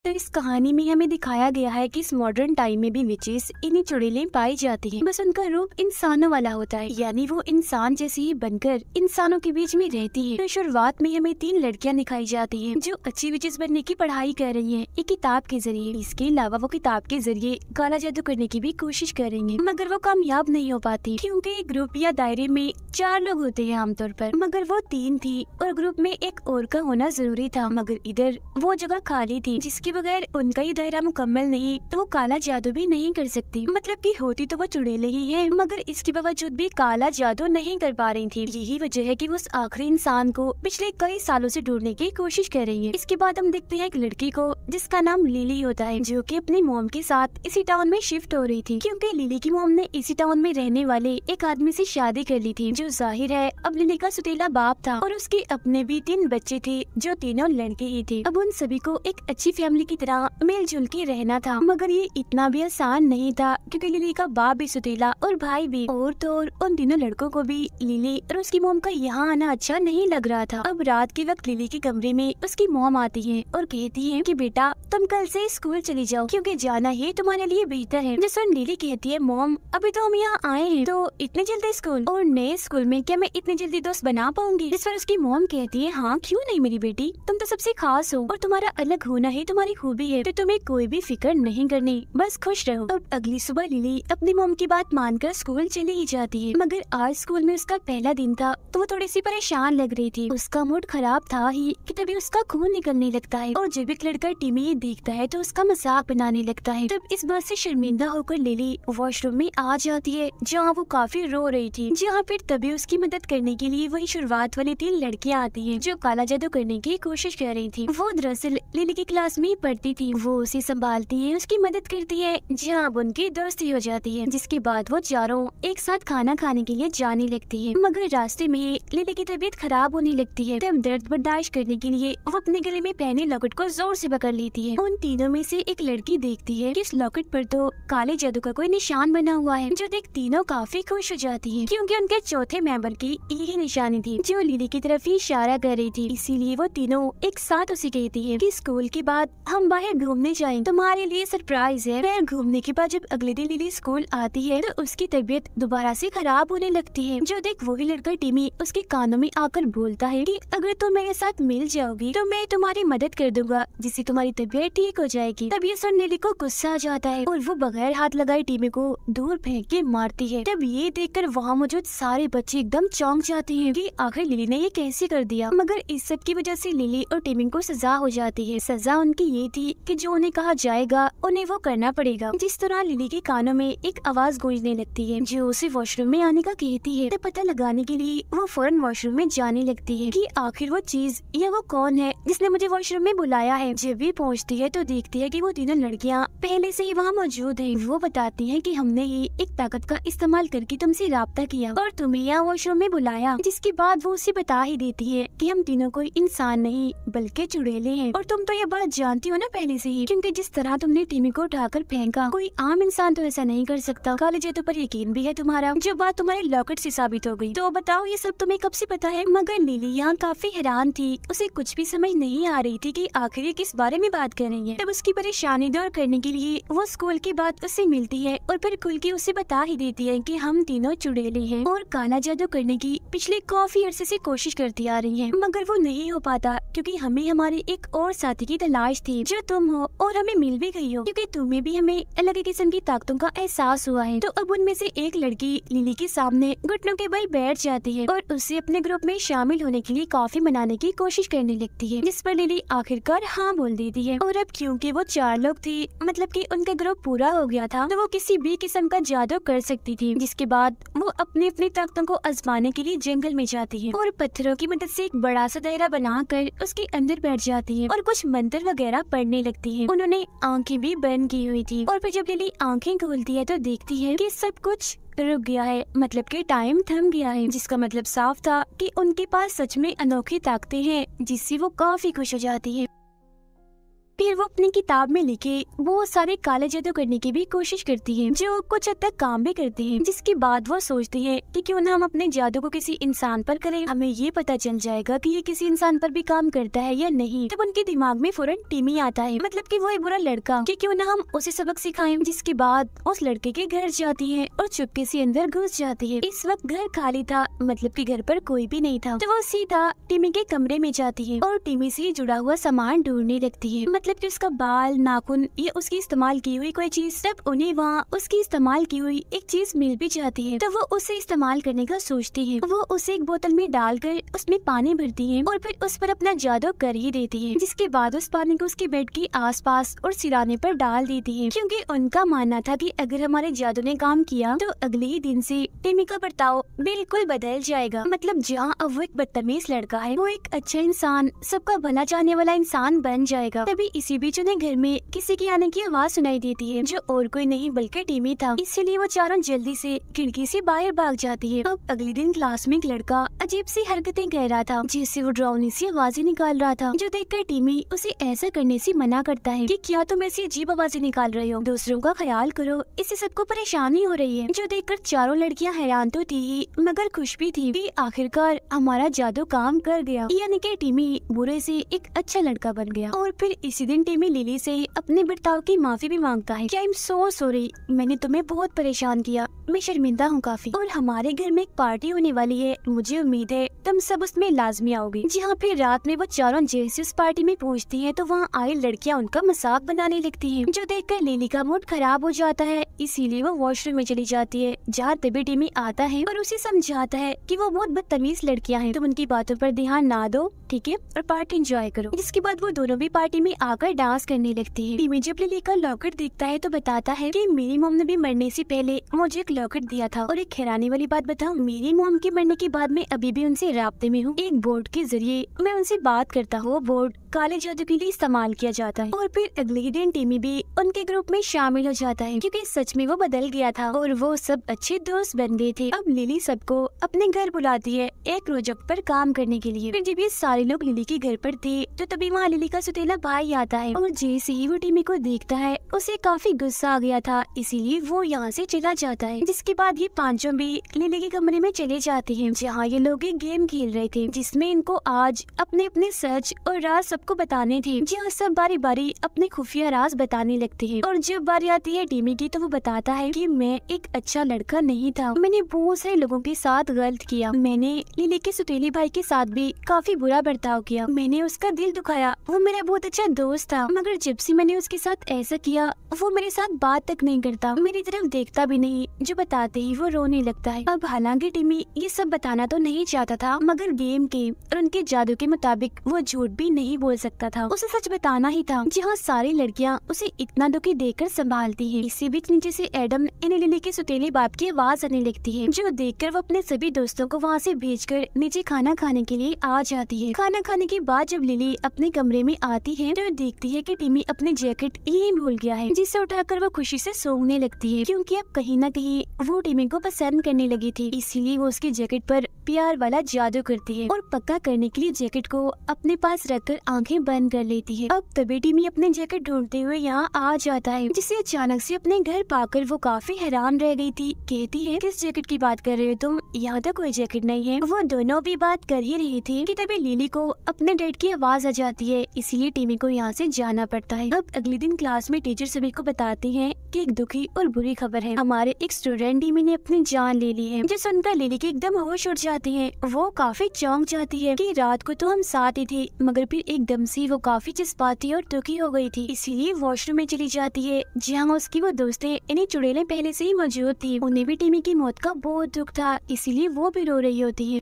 तो इस कहानी में हमें दिखाया गया है कि इस मॉडर्न टाइम में भी विचेस इन्हीं चुड़ैलें पाई जाती हैं। बस उनका रूप इंसानों वाला होता है, यानी वो इंसान जैसी ही बनकर इंसानों के बीच में रहती है। तो शुरुआत में हमें 3 लड़कियां दिखाई जाती हैं जो अच्छी विचेस बनने की पढ़ाई कर रही हैं एक किताब के जरिए। इसके अलावा वो किताब के जरिए काला जादू करने की भी कोशिश करेंगे, मगर वो कामयाब नहीं हो पाती क्योंकि ग्रुप या दायरे में 4 लोग होते हैं आमतौर पर, मगर वो 3 थी और ग्रुप में एक और का होना जरूरी था। मगर इधर वो जगह खाली थी, जिसके बगैर उनका ये दायरा मुकम्मल नहीं तो वो काला जादू भी नहीं कर सकती। मतलब कि होती तो वो चुड़ैलें ही है, मगर इसके बावजूद भी काला जादू नहीं कर पा रही थी। यही वजह है कि वो उस आखिरी इंसान को पिछले कई सालों से ढूंढने की कोशिश कर रही है। इसके बाद हम देखते हैं एक लड़की को जिसका नाम लिली होता है, जो कि अपनी मॉम के साथ इसी टाउन में शिफ्ट हो रही थी क्योंकि लिली की मॉम ने इसी टाउन में रहने वाले एक आदमी से शादी कर ली थी, जो जाहिर है अब लिली का सुतीला बाप था। और उसके अपने भी 3 बच्चे थे जो तीनों लड़के ही थे। अब उन सभी को एक अच्छी फैमिली की तरह मिलजुल के रहना था, मगर ये इतना भी आसान नहीं था क्योंकि लिली का बाप भी सुतीला और भाई भी। और तो और उन तीनों लड़कों को भी लिली और उसकी मॉम का यहाँ आना अच्छा नहीं लग रहा था। अब रात के वक्त लिली के कमरे में उसकी मॉम आती है और कहती है कि बेटा तुम कल से स्कूल चली जाओ क्योंकि जाना ही तुम्हारे लिए बेहतर है। जिस पर लिली कहती है मॉम अभी तो हम यहाँ आए हैं तो इतने जल्दी स्कूल, और नए स्कूल में क्या मैं इतने जल्दी दोस्त बना पाऊंगी? जिस पर उसकी मॉम कहती है हाँ क्यों नहीं मेरी बेटी, तुम तो सबसे खास हो और तुम्हारा अलग होना ही तुम्हारी खूबी है, तो तुम्हें कोई भी फिक्र नहीं करनी, बस खुश रहो। अब अगली सुबह लिली अपनी मॉम की बात मानकर स्कूल चली ही जाती है। मगर आज स्कूल में उसका पहला दिन था तो वो थोड़ी सी परेशान लग रही थी। उसका मूड खराब था ही कि तभी उसका खून निकलने लगता है और जब एक लड़का टीमी ये देखता है तो उसका मजाक बनाने लगता है। तब इस बात से शर्मिंदा होकर लिली वॉशरूम में आ जाती है जहाँ वो काफी रो रही थी। जहाँ फिर तभी उसकी मदद करने के लिए वही शुरुआत वाली 3 लड़कियाँ आती हैं जो काला जादू करने की कोशिश कर रही थी। वो दरअसल लिली की क्लास में पढ़ती थी। वो उसे संभालती है, उसकी मदद करती है, जहाँ अब उनकी दोस्ती हो जाती है। जिसके बाद वो चारों एक साथ खाना खाने के लिए जाने लगती है। मगर रास्ते में लिली की तबीयत खराब होने लगती है। तब दर्द बर्दाश्त करने के लिए वो अपने गले में पहने लॉकेट को जोर से पकड़ लेती है। उन तीनों में से एक लड़की देखती है कि इस लॉकेट पर तो काले जादू का कोई निशान बना हुआ है, जो देख तीनों काफी खुश हो जाती है क्योंकि उनके चौथे मेंबर की यही निशानी थी जो लिली की तरफ ही इशारा कर रही थी। इसीलिए वो तीनों एक साथ उसे कहती है कि स्कूल के बाद हम बाहर घूमने जाएं, तुम्हारे लिए सरप्राइज है। फिर घूमने के बाद जब अगले दिन लिली स्कूल आती है तो उसकी तबीयत दोबारा से खराब होने लगती है, जो देख वही लड़का टीमी उसके कानों में आकर बोलता है कि अगर तुम मेरे साथ मिल जाओगी तो मैं तुम्हारी मदद कर दूंगा जिससे तुम्हारी तबीयत ठीक हो जाएगी। तब ये सुन लिली को गुस्सा आ जाता है और वो बगैर हाथ लगाए टीमी को दूर फेंक के मारती है। तब ये देखकर वहाँ मौजूद सारे बच्चे एकदम चौंक जाते हैं कि आखिर लिली ने ये कैसे कर दिया। मगर इस सब की वजह से लिली और टीमी को सजा हो जाती है। सजा उनकी ये थी कि जो उन्हें कहा जाएगा उन्हें वो करना पड़ेगा। जिस तरह लिली के कानों में एक आवाज गूंजने लगती है जो उसे वॉशरूम में आने का कहती है। तब पता लगाने के लिए वो फौरन वॉशरूम में जाने लगती है कि आखिर वो चीज या वो कौन है जिसने मुझे वॉशरूम में बुलाया है। जब भी पहुँचती है तो देखती है कि वो तीनों लड़कियाँ पहले से ही वहाँ मौजूद है। वो बताती है कि हमने ही एक ताकत का इस्तेमाल करके तुमसे राब्ता किया और तुम्हें यहाँ वॉशरूम में बुलाया। जिसके बाद वो उसे बता ही देती है कि हम तीनों कोई इंसान नहीं बल्कि चुड़ैले हैं। और तुम तो ये बात जानती हो ना पहले से ही, क्योंकि जिस तरह तुमने टीमी को उठाकर फेंका कोई आम इंसान तो ऐसा नहीं कर सकता। काले जादू पर यकीन भी है तुम्हारा, जो बात तुम्हारे लॉकेट से साबित हो गई। तो बताओ ये सब तुम्हें कब से पता है? मगर लिली यहाँ काफी हैरान थी, उसे कुछ भी समझ नहीं आ रही थी कि आखिर ये किस बारे में बात कर रही है। तब उसकी परेशानी दूर करने के लिए वो स्कूल के बाद उससे मिलती है और फिर खुल के उसे बता ही देती है कि हम तीनों चुड़ैले हैं और काला जादू करने की पिछले काफी अरसे से कोशिश करती आ रही है, मगर वो नहीं हो पाता क्योंकि हमें हमारे एक और साथी की तलाश थी जो तुम हो, और हमें मिल भी गई हो क्योंकि तुम्हें भी हमें अलग किस्म की ताकतों का एहसास हुआ है। तो अब उनमें से एक लड़की लिली के सामने घुटनों के बल बैठ जाती है और उसे अपने ग्रुप में शामिल होने के लिए काफी मनाने की कोशिश करने लगती है, जिस पर लिली आखिरकार हाँ बोल देती है। और अब क्योंकि वो 4 लोग थे, मतलब कि उनका ग्रुप पूरा हो गया था, तो वो किसी भी किस्म का जादू कर सकती थी। जिसके बाद वो अपनी अपनी ताकतों को आजमाने के लिए जंगल में जाती है और पत्थरों की मदद से एक बड़ा सा दायरा बनाकर उसके अंदर बैठ जाती है और कुछ मंत्र वगैरह पढ़ने लगती है। उन्होंने आंखें भी बंद की हुई थी और फिर जब लिली आंखें खोलती है तो देखती है कि सब कुछ रुक गया है, मतलब कि टाइम थम गया है, जिसका मतलब साफ था कि उनके पास सच में अनोखी ताकतें हैं, जिससे वो काफी खुश हो जाती है। फिर वो अपनी किताब में लिखे बहुत सारे काले जादू करने की भी कोशिश करती है, जो कुछ हद तक काम भी करते हैं। जिसके बाद वो सोचती है कि क्यों ना हम अपने जादू को किसी इंसान पर करें, हमें ये पता चल जाएगा कि ये किसी इंसान पर भी काम करता है या नहीं। तब उनके दिमाग में फौरन टिमी आता है, मतलब कि वो एक बुरा लड़का, कि क्यों ना हम उसे सबक सिखाएं। जिसके बाद उस लड़के के घर जाती है और चुपके से अंदर घुस जाती है। इस वक्त घर खाली था, मतलब कि घर पर कोई भी नहीं था। तो वो सीधा टिमी के कमरे में जाती है और टिमी से जुड़ा हुआ सामान ढूंढने लगती है, मतलब कि उसका बाल, नाखून या उसकी इस्तेमाल की हुई कोई चीज। तब उन्हें वहाँ उसकी इस्तेमाल की हुई एक चीज मिल भी जाती है, तो वो उसे इस्तेमाल करने का सोचती है। वो उसे एक बोतल में डालकर उसमें पानी भरती है और फिर उस पर अपना जादू कर ही देती है। जिसके बाद उस पानी को उसके बेड के आसपास और सिराने पर डाल देती है, क्योंकि उनका मानना था कि अगर हमारे जादू ने काम किया तो अगले ही दिन से टिमी का बर्ताव बिल्कुल बदल जाएगा। मतलब जहाँ अब वो एक बदतमीज लड़का है, वो एक अच्छा इंसान, सबका भला चाहने वाला इंसान बन जाएगा। तभी इसी बीच उन्हें घर में किसी के आने की आवाज सुनाई देती है, जो और कोई नहीं बल्कि टिमी था। इसलिए वो चारों जल्दी से खिड़की से बाहर भाग जाती है। अब अगले दिन क्लास में एक लड़का अजीब सी हरकतें कर रहा था, जिससे वो डरावनी सी आवाजें निकाल रहा था, जो देखकर टिमी उसे ऐसा करने से मना करता है कि क्या तुम ऐसी अजीब आवाजें निकाल रहे हो, दूसरों का ख्याल करो, इससे सबको परेशानी हो रही है। जो देखकर चारों लड़कियां हैरान तो थी ही मगर खुश भी थी कि आखिरकार हमारा जादू काम कर गया, यानी कि टिमी बुरे से एक अच्छा लड़का बन गया। और फिर इसी दिन टिमी लिली से अपने बर्ताव की माफी भी मांगता है कि आई एम सो सॉरी, मैंने तुम्हें बहुत परेशान किया, मैं शर्मिंदा हूँ काफी। और हमारे घर में एक पार्टी होने वाली है, मुझे उम्मीद है तुम सब उसमें लाजमी आओगे। जी हाँ, फिर रात में वो चारों जैसे उस पार्टी में पहुँचती है तो वहाँ आई लड़कियाँ उनका मजाक बनाने लगती हैं, जो देखकर लिली का मूड खराब हो जाता है। इसीलिए वो वॉशरूम में चली जाती है, जहाँ तभी टिमी आता है और उसे समझाता है कि वो बहुत बदतमीज लड़कियाँ हैं, तुम उनकी बातों पर ध्यान ना दो, ठीक है, और पार्टी एंजॉय करो। जिसके बाद वो दोनों भी पार्टी में आकर डांस करने लगती है। टिमी जब लिली का लॉकेट देखता है तो बताता है कि मेरी मॉम ने भी मरने से पहले मुझे एक लॉकेट दिया था। और एक हैरानी वाली बात बताऊं, मेरी मॉम के मरने के बाद मैं अभी भी उनसे राब्ते में हूँ। एक बोर्ड के जरिए मैं उनसे बात करता हूँ, वो बोर्ड काले जादू के लिए इस्तेमाल किया जाता है। और फिर अगले दिन टिमी भी उनके ग्रुप में शामिल हो जाता है, क्योंकि सच में वो बदल गया था और वो सब अच्छे दोस्त बन गए थे। अब लिली सबको अपने घर बुलाती है एक प्रोजेक्ट पर काम करने के लिए। फिर जब ये सारे लोग लिली के घर पर थे तो तभी वहाँ लिली का सुतेला भाई आता है और जैसे ही वो टिमी को देखता है उसे काफी गुस्सा आ गया था, इसीलिए वो यहाँ से चला जाता है। जिसके बाद ये पांचों भी लिली के कमरे में चले जाते हैं, जहाँ ये लोग एक गेम खेल रहे थे, जिसमें इनको आज अपने अपने सच और राज सबको बताने थे। जहाँ सब बारी बारी अपने खुफिया राज बताने लगते हैं। और जब बारी आती है टिमी की तो वो बताता है कि मैं एक अच्छा लड़का नहीं था, मैंने बहुत सारे लोगों के साथ गलत किया, मैंने लिली के सुतेली भाई के साथ भी काफी बुरा बर्ताव किया, मैंने उसका दिल दुखाया, वो मेरा बहुत अच्छा दोस्त था, मगर जब से मैंने उसके साथ ऐसा किया वो मेरे साथ बात तक नहीं करता, मेरी तरफ देखता भी नहीं, जो बताते ही वो रोने लगता है। अब हालांकि टिमी ये सब बताना तो नहीं चाहता था, मगर गेम के और उनके जादू के मुताबिक वो झूठ भी नहीं बोल सकता था, उसे सच बताना ही था। जहाँ सारी लड़कियाँ उसे इतना दुखी देखकर संभालती है। इसी बीच नीचे से एडम यानी लिली के सुतेले बाप की आवाज आने लगती है, जो देखकर वो अपने सभी दोस्तों को वहाँ से भेजकर नीचे खाना खाने के लिए आ जाती है। खाना खाने के बाद जब लिली अपने कमरे में आती है तो देखती है कि टिमी अपनी जैकेट यही भूल गया है, जिसे उठाकर वो खुशी से सूंघने लगती है, क्योंकि अब कहीं न कहीं वो टिमी को पसंद करने लगी थी। इसीलिए वो उसकी जैकेट पर प्यार वाला जादू करती है और पक्का करने के लिए जैकेट को अपने पास रखकर आंखें बंद कर लेती है। अब तभी टिमी अपने जैकेट ढूंढते हुए यहाँ आ जाता है, जिसे अचानक से अपने घर पाकर वो काफी हैरान रह गई थी। कहती है किस जैकेट की बात कर रहे हो तुम, यहाँ तो कोई जैकेट नहीं है। वो दोनों भी बात कर ही रही थी कि तभी लिली को अपने डैड की आवाज आ जाती है, इसीलिए टिमी को यहाँ से जाना पड़ता है। अब अगले दिन क्लास में टीचर सभी को बताती है कि एक दुखी और बुरी खबर है, हमारे एक स्टूडेंट टिमी ने अपनी जान ले ली है। जो सुनकर लिली की एकदम होश उड़ जाती है, वो काफी चौंक जाती है कि रात को तो हम साथ ही थे, मगर फिर एकदम से वो काफी जज्बाती और दुखी हो गई थी। इसीलिए वॉशरूम में चली जाती है, जहाँ उसकी वो दोस्तें यानी चुड़ैलें पहले से ही मौजूद थी। उन्हें भी टिमी की मौत का बहुत दुख था, इसीलिए वो भी रो रही होती है।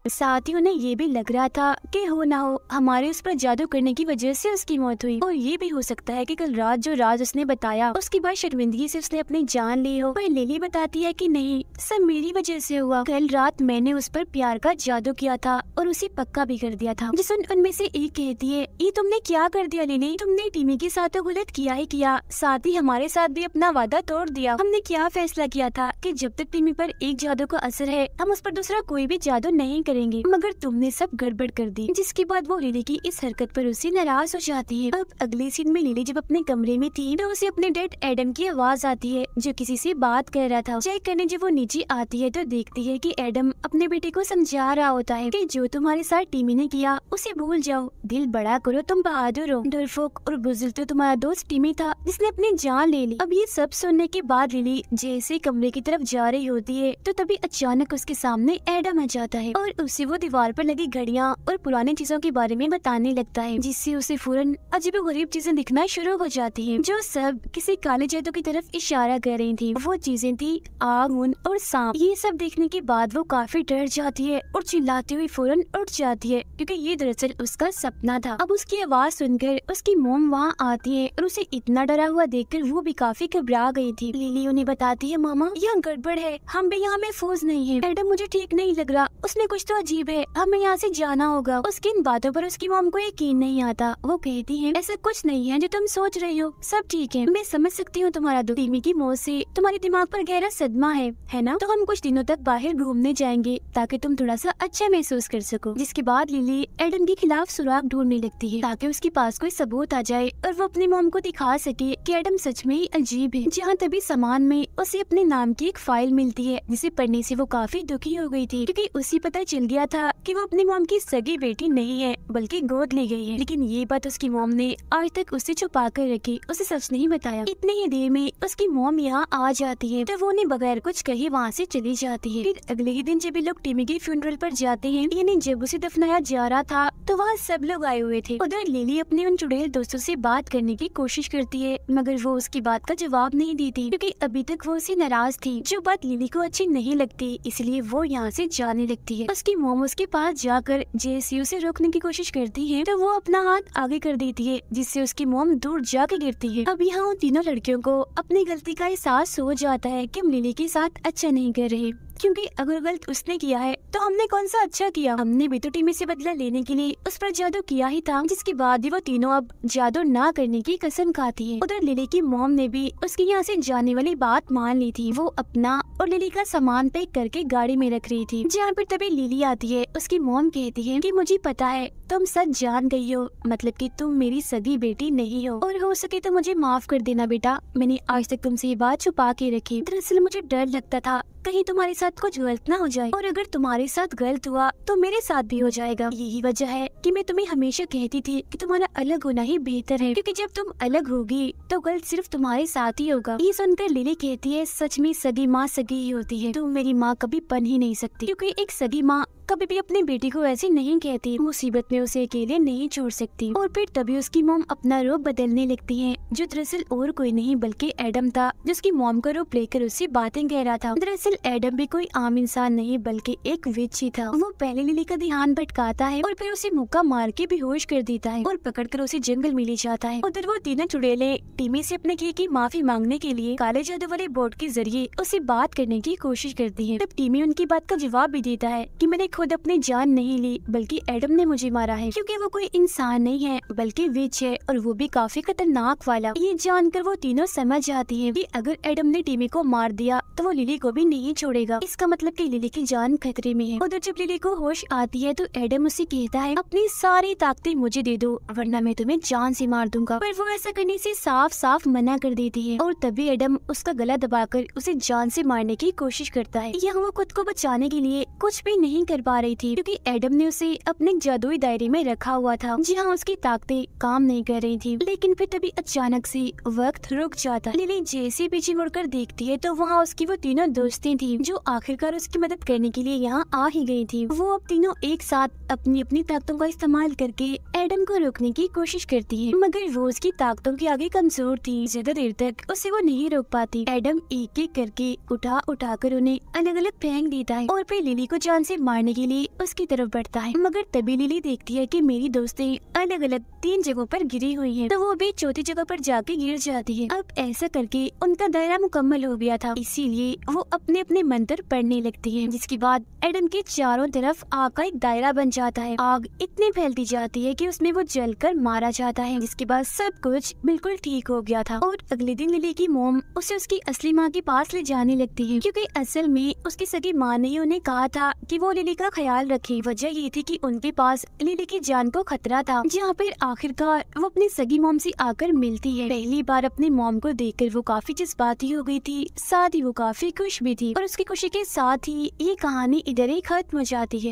साथ ही उन्हें ये भी लग रहा था कि हो ना हो हमारे उस पर जादू करने की वजह से उसकी मौत हुई, और ये भी हो सकता है कि कल रात जो राज उसने बताया उसके बाद शर्मिंदगी से उसने अपनी जान ली हो। पर लिली बताती है कि नहीं, सब मेरी वजह से हुआ, कल रात मैंने उस पर प्यार का जादू किया था और उसे पक्का भी कर दिया था। जिस उनमें से एक कहती है, ये तुमने क्या कर दिया लिली, तुमने टिमी के साथ तो गलत किया ही किया, साथ ही हमारे साथ भी अपना वादा तोड़ दिया। हमने क्या फैसला किया था कि जब तक टिमी पर एक जादू का असर है हम उस पर दूसरा कोई भी जादू नहीं करेंगे, मगर तुमने सब गड़बड़ कर दी। जिसके बाद वो लिली की इस हरकत पर उससे नाराज हो जाती है। अब अगले सीन में लिली जब अपने कमरे में थी तो उसे अपने डैड एडम की आवाज आती है जो किसी से बात कर रहा था। चेक करने जब वो नीचे आती है तो देखती है कि एडम अपने बेटे को समझा रहा होता है कि जो तुम्हारे साथ टीमी ने किया उसे भूल जाओ, दिल बड़ा करो, तुम बहादुर हो, डरपोक और बुजुर्ग तो तुम्हारा दोस्त टीमी था जिसने अपनी जान ले ली। अब ये सब सुनने के बाद लिली जैसे कमरे की तरफ जा रही होती है तो तभी अचानक उसके सामने एडम आ जाता है और उसे वो दीवार पर लगी घड़ियां और पुरानी चीजों के बारे में बताने लगता है, जिससे उसे फौरन अजीबोगरीब चीजें दिखना शुरू हो जाती हैं, जो सब किसी काले जादू की तरफ इशारा कर रही थी। वो चीजें थी आग, ऊन और सांप। ये सब देखने के बाद वो काफी डर जाती है और चिल्लाती हुई फौरन उठ जाती है क्योंकि ये दरअसल उसका सपना था। अब उसकी आवाज सुनकर उसकी मोम वहाँ आती है और उसे इतना डरा हुआ देखकर वो भी काफी घबरा गई थी। लिली उन्हें बताती है, मामा यहाँ गड़बड़ है, हम भी यहाँ महफूज नहीं है, एडम मुझे ठीक नहीं लग रहा, उसमें कुछ तो अजीब है, हमें यहाँ से जाना होगा। उसकी इन बातों पर उसकी मोम को यकीन नहीं आता। वो कहती है, ऐसा कुछ नहीं है जो तुम सोच रही हो, सब ठीक है, मैं समझ सकती हूँ तुम्हारा दुख, टीमी की मौत से तुम्हारे दिमाग पर गहरा सदमा है ना? तो हम कुछ दिनों तक बाहर घूमने जाएंगे ताकि तुम थोड़ा सा अच्छा महसूस कर सको। जिसके बाद लिली एडम के खिलाफ सुराग ढूंढने लगती है ताकि उसके पास कोई सबूत आ जाए और वो अपनी मॉम को दिखा सके कि एडम सच में ही अजीब है। जहाँ तभी सामान में उसे अपने नाम की एक फाइल मिलती है जिसे पढ़ने से वो काफी दुखी हो गई थी क्योंकि उसे पता चल गया था कि वो अपनी मॉम की सगी बेटी नहीं है बल्कि गोद ली गई है। लेकिन ये बात उसकी मॉम ने आज तक उससे छुपा कर रखी, उसे सच नहीं बताया। इतनी ही देर में उसकी मॉम यहाँ आ जाती है तो वो उन्हें बगैर कुछ कहे वहाँ से चली जाती है। फिर अगले ही दिन जब ये लोग टीमी के फ्यूनरल पर जाते हैं, यानी जब उसे दफनाया जा रहा था तो वहाँ सब लोग आए हुए थे। उधर लिली अपने उन चुड़ैल दोस्तों से बात करने की कोशिश करती है मगर वो उसकी बात का जवाब नहीं देती क्योंकि अभी तक वो उससे नाराज थी, जो बात लिली को अच्छी नहीं लगती, इसलिए वो यहाँ से जाने लगती है। उसकी मॉम उसके पास जाकर जैसे उसे रोकने की कोशिश करती है तो वो अपना हाथ आगे कर देती है जिससे उसकी मॉम दूर जाके गिरती है। अब यहाँ उन तीनों लड़कियों को अपनी गलती का एहसास हो जाता है कि हम लिली के साथ अच्छा नहीं कर रहे, क्योंकि अगर गलत उसने किया है तो हमने कौन सा अच्छा किया, हमने भी तो टीमी से बदला लेने के लिए उस पर जादू किया ही था। जिसके बाद ही वो तीनों अब जादू ना करने की कसम खाती है। उधर लिली की मॉम ने भी उसकी यहाँ से जाने वाली बात मान ली थी। वो अपना और लिली का सामान पैक करके गाड़ी में रख रही थी, जहाँ पर तभी लिली आती है। उसकी मॉम कहती है कि मुझे पता है तुम सच जान गई हो, मतलब कि तुम मेरी सगी बेटी नहीं हो और हो सके तो मुझे माफ कर देना बेटा, मैंने आज तक तुमसे ये बात छुपा के रखी। दरअसल मुझे डर लगता था कहीं तुम्हारे साथ कुछ गलत ना हो जाए, और अगर तुम्हारे साथ गलत हुआ तो मेरे साथ भी हो जाएगा। यही वजह है कि मैं तुम्हें हमेशा कहती थी कि तुम्हारा अलग होना ही बेहतर है, क्योंकि जब तुम अलग होगी तो गलत सिर्फ तुम्हारे साथ ही होगा। ये सुनकर लिली कहती है, सच में सगी माँ सगी ही होती है, तुम मेरी माँ कभी बन ही नहीं सकती, क्योंकि एक सगी माँ कभी भी अपनी बेटी को ऐसे नहीं कहती, मुसीबत में उसे अकेले नहीं छोड़ सकती। और फिर तभी उसकी मॉम अपना रूप बदलने लगती है, जो दरअसल और कोई नहीं बल्कि एडम था, जिसकी मॉम का रूप लेकर उससे बातें कह रहा था। दरअसल एडम भी कोई आम इंसान नहीं बल्कि एक विच ही था। वो पहले लिली का ध्यान भटकाता है और फिर उसे मुक्का मार के बेहोश कर देता है और पकड़कर उसे जंगल में ले जाता है। उधर वो तीनों चुड़ैले टीमी से अपने किए की माफी मांगने के लिए काले जादू वाले बोर्ड के जरिए उसे बात करने की कोशिश करती है। तब टीमी उनकी बात का जवाब भी देता है कि मैंने खुद अपनी जान नहीं ली बल्कि एडम ने मुझे मारा है, क्योंकि वो कोई इंसान नहीं है बल्कि विच है और वो भी काफी खतरनाक वाला। ये जानकर वो तीनों समझ जाती हैं कि अगर एडम ने टीमी को मार दिया तो वो लिली को भी नहीं छोड़ेगा, इसका मतलब कि लिली की जान खतरे में है। उधर जब लिली को होश आती है तो एडम उसे कहता है, अपनी सारी ताकतें मुझे दे दो वरना मैं तुम्हें जान से मार दूंगा, पर वो ऐसा करने से साफ साफ मना कर देती है। और तभी एडम उसका गला दबाकर उसे जान से मारने की कोशिश करता है। यहाँ वो खुद को बचाने के लिए कुछ भी नहीं कर पा रही थी, क्योंकि एडम ने उसे अपने जादुई दायरे में रखा हुआ था, जहाँ उसकी ताकतें काम नहीं कर रही थी। लेकिन फिर तभी अचानक से वक्त रुक जाता। लिली जैसे पीछे मुड़कर देखती है तो वहाँ उसकी वो तीनों दोस्तें थी जो आखिरकार उसकी मदद करने के लिए यहाँ आ ही गई थी। वो अब तीनों एक साथ अपनी अपनी ताकतों का इस्तेमाल करके एडम को रोकने की कोशिश करती है, मगर वो उसकी ताकतों के आगे कमजोर थी, ज्यादा देर तक उसे वो नहीं रोक पाती। एडम एक एक करके उठा कर उन्हें अलग अलग फेंक देता है और फिर लिली को जान से मारने के लिए उसकी तरफ बढ़ता है, मगर तभी लिली देखती है कि मेरी दोस्तें अलग अलग 3 जगहों पर गिरी हुई हैं, तो वो भी चौथी जगह पर जाके गिर जाती है। अब ऐसा करके उनका दायरा मुकम्मल हो गया था, इसीलिए वो अपने अपने मंत्र पढ़ने लगती है। जिसके बाद एडम के चारों तरफ आग का एक दायरा बन जाता है। आग इतनी फैलती जाती है कि उसमें वो जलकर मारा जाता है, जिसके बाद सब कुछ बिल्कुल ठीक हो गया था। और अगले दिन लिली की मोम उसे उसकी असली माँ के पास ले जाने लगती है, क्योंकि असल में उसकी सगी माँ ने उन्हें कहा था कि वो लिली का ख्याल रखे। वजह ये थी कि उनके पास लिली की जान को खतरा था। जहाँ पर आखिरकार वो अपनी सगी मोम से आकर मिलती है। पहली बार अपनी मोम को देखकर वो काफी जज्बाती हो गई थी, साथ ही वो काफी खुश भी थी। और उसकी खुशी के साथ ही ये कहानी इधर ही खत्म हो जाती है।